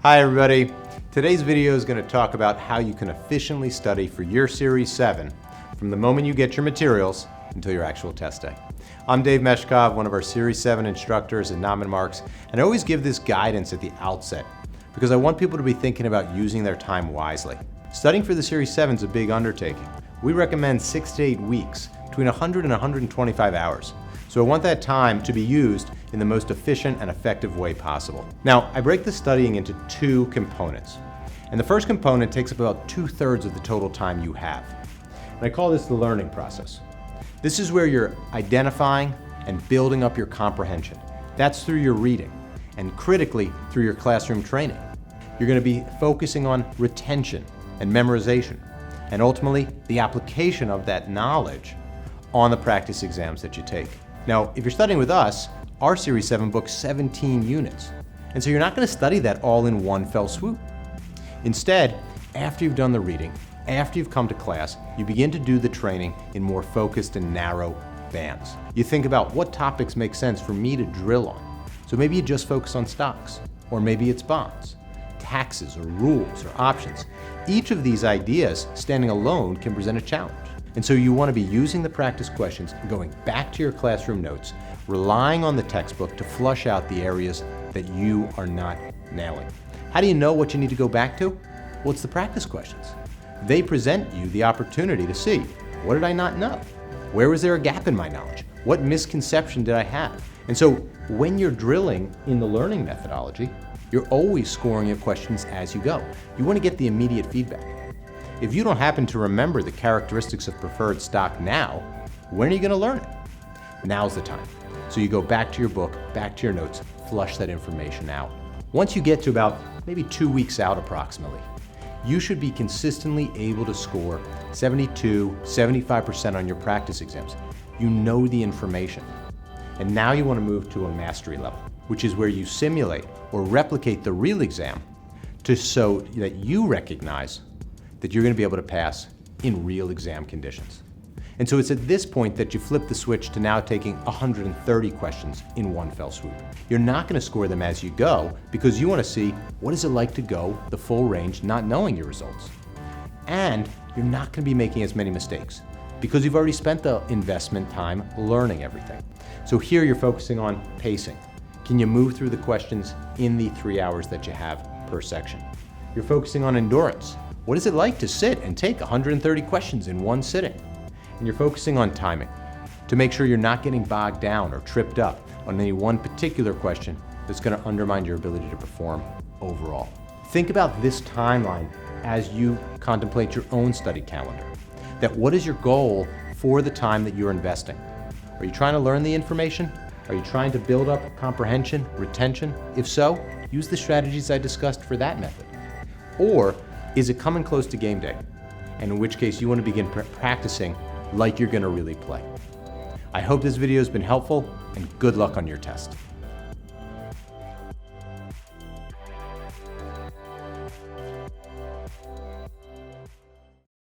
Hi everybody. Today's video is going to talk about how you can efficiently study for your Series 7 from the moment you get your materials until your actual test day. I'm Dave Meshkov, one of our Series 7 instructors at Nauman Marks, and I always give this guidance at the outset because I want people to be thinking about using their time wisely. Studying for the Series 7 is a big undertaking. We recommend 6 to 8 weeks, between 100 and 125 hours. So I want that time to be used in the most efficient and effective way possible. Now, I break the studying into two components. And the first component takes up about 2/3 of the total time you have. And I call this the learning process. This is where you're identifying and building up your comprehension. That's through your reading and critically through your classroom training. You're going to be focusing on retention and memorization and ultimately the application of that knowledge on the practice exams that you take. Now, if you're studying with us, our Series 7 book's 17 units. And so you're not going to study that all in one fell swoop. Instead, after you've done the reading, after you've come to class, you begin to do the training in more focused and narrow bands. You think about what topics make sense for me to drill on. So maybe you just focus on stocks, or maybe it's bonds, taxes, or rules, or options. Each of these ideas, standing alone, can present a challenge. And so you want to be using the practice questions, going back to your classroom notes, relying on the textbook to flush out the areas that you are not nailing. How do you know what you need to go back to? Well, it's the practice questions. They present you the opportunity to see, what did I not know? Where was there a gap in my knowledge? What misconception did I have? And so when you're drilling in the learning methodology, you're always scoring your questions as you go. You want to get the immediate feedback. If you don't happen to remember the characteristics of preferred stock now, when are you going to learn it? Now's the time. So you go back to your book, back to your notes, flush that information out. Once you get to about maybe 2 weeks out approximately, you should be consistently able to score 72, 75% on your practice exams. You know the information. And now you want to move to a mastery level, which is where you simulate or replicate the real exam so that you recognize that you're going to be able to pass in real exam conditions. And so it's at this point that you flip the switch to now taking 130 questions in one fell swoop. You're not going to score them as you go because you want to see what is it like to go the full range not knowing your results. And you're not going to be making as many mistakes because you've already spent the investment time learning everything. So here you're focusing on pacing. Can you move through the questions in the 3 hours that you have per section? You're focusing on endurance. What is it like to sit and take 130 questions in one sitting? And you're focusing on timing to make sure you're not getting bogged down or tripped up on any one particular question that's going to undermine your ability to perform overall. Think about this timeline as you contemplate your own study calendar. That what is your goal for the time that you're investing? Are you trying to learn the information? Are you trying to build up comprehension, retention? If so, use the strategies I discussed for that method. Or is it coming close to game day? And in which case you want to begin practicing like you're going to really play. I hope this video has been helpful and good luck on your test.